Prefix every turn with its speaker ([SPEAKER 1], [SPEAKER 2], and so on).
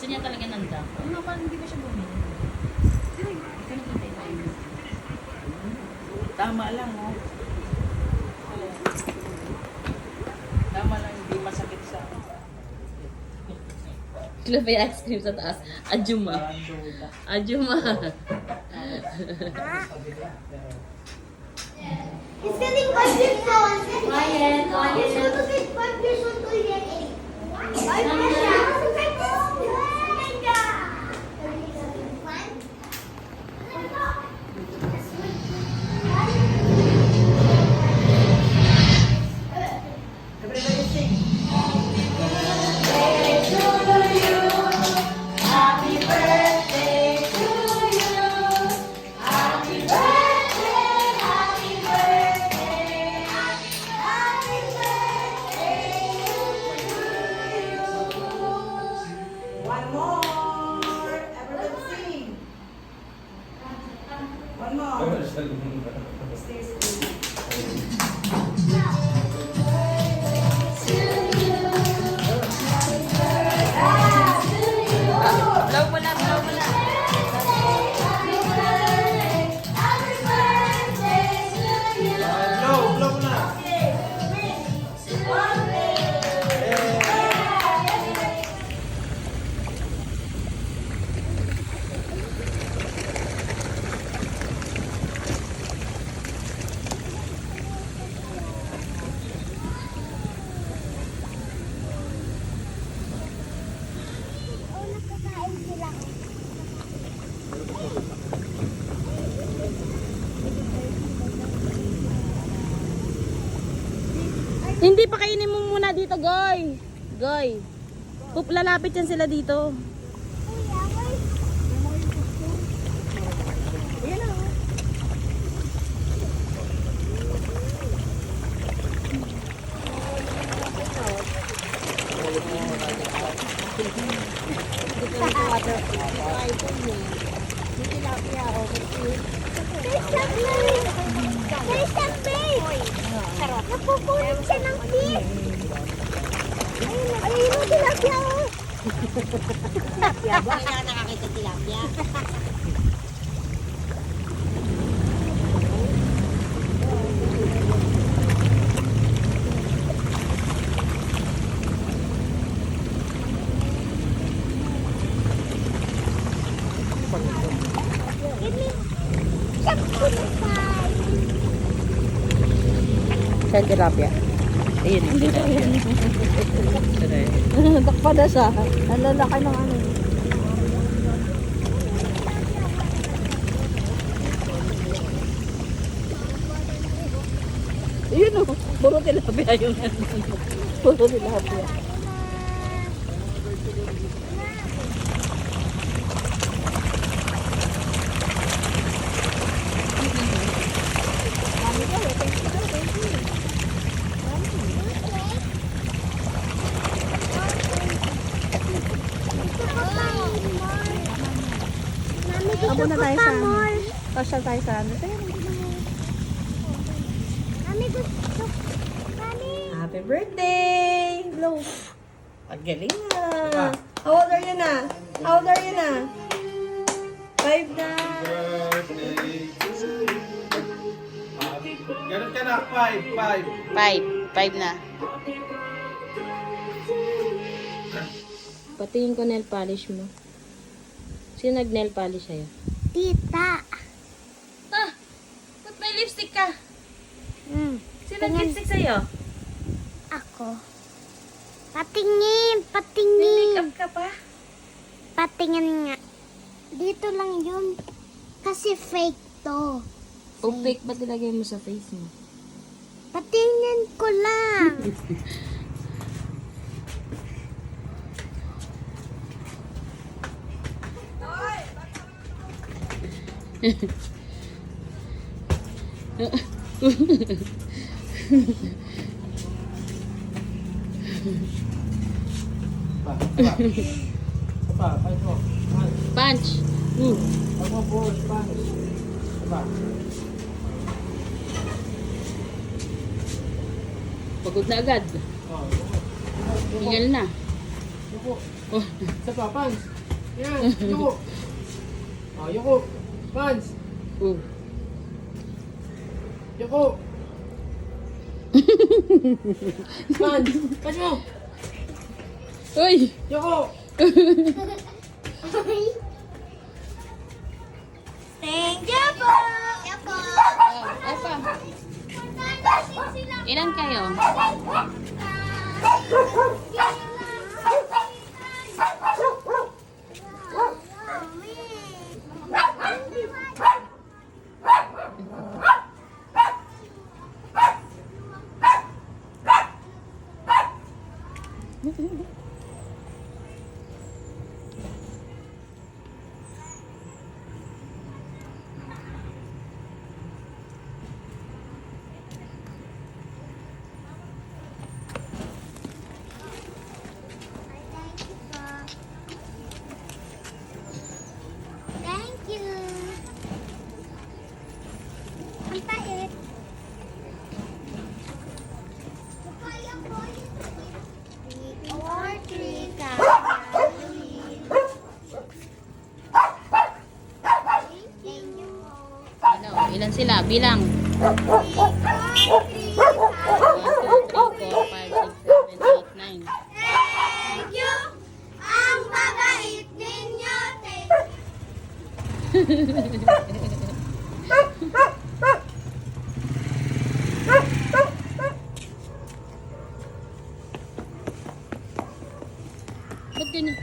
[SPEAKER 1] niya talaga nanda. Oo nga, parang hindi ba siya bumili?
[SPEAKER 2] Tama lang, oh. Tama lang, hindi masakit sa
[SPEAKER 1] Sila pa yung ice cream sa taas. Ajuma. Ajuma.
[SPEAKER 3] It's getting 5 years old.
[SPEAKER 1] Quiet,
[SPEAKER 3] It's going to get 5 years old to get 8. 5 years old.
[SPEAKER 2] Everybody sing. One more. Everybody sing. One more. Stay still.
[SPEAKER 1] Blow mo na, blow mo na.
[SPEAKER 4] Blow na.
[SPEAKER 3] Nakakain sila.
[SPEAKER 5] Hindi pa kainin mo muna dito, Goy. Goy. Lalapit yan sila dito.
[SPEAKER 3] There's a fish! Napupulit siya ng fish! Ayun o, tilapia o! Tilapia ba? Kailangan nakakita tilapia. Give me some food.
[SPEAKER 5] Sa tilapia.
[SPEAKER 1] Ayun, hindi ko yan.
[SPEAKER 5] Takpa na siya. Ang lalaki ng ano.
[SPEAKER 1] Ayun o, puro tilapia yung
[SPEAKER 5] Puro tilapia.
[SPEAKER 3] Mami, gusto
[SPEAKER 5] Abo na
[SPEAKER 3] ko
[SPEAKER 5] tayo
[SPEAKER 3] pa
[SPEAKER 5] sa
[SPEAKER 3] more.
[SPEAKER 5] social tayo sa ano.
[SPEAKER 3] Mami, gusto. Mami.
[SPEAKER 5] Happy birthday! Blow. Ang galing na. How old are you na? How old are you na? 5 na.
[SPEAKER 4] Ganun ka na, 5.
[SPEAKER 1] 5 na.
[SPEAKER 5] Patingin ko nail polish mo. Sino nag-nail polish sa'yo?
[SPEAKER 3] Tita.
[SPEAKER 1] Ah, ba't may lipstick ka? Sino
[SPEAKER 3] Tingin.
[SPEAKER 1] nag-lipstick sa'yo?
[SPEAKER 3] Ako. Patingin,
[SPEAKER 1] May
[SPEAKER 3] patingin.
[SPEAKER 1] makeup ka pa?
[SPEAKER 3] Patingin nga. Dito lang yun. Kasi fake to.
[SPEAKER 5] O fake ba nilagay mo sa face mo?
[SPEAKER 3] Patingin ko lang.
[SPEAKER 5] Punch!
[SPEAKER 1] Pagod na agad. Hingal na.
[SPEAKER 4] Sa pa, pants.
[SPEAKER 6] Yan, yuko. Oh, yuko. Pans. Yuko. Pans. Pans mo.
[SPEAKER 1] Uy!
[SPEAKER 6] Yuko.
[SPEAKER 3] Thank you po! Yapo!
[SPEAKER 1] Epa. Ilan kayo?
[SPEAKER 3] Thank you! Ang pait! Or three, Thank you po.
[SPEAKER 1] Ano, ilan sila? Bilang. 1, 2, 3, 4, 5, 6, 7, 8, 9.
[SPEAKER 3] Thank you! Ang babait ninyo!
[SPEAKER 1] Ba't ganyan?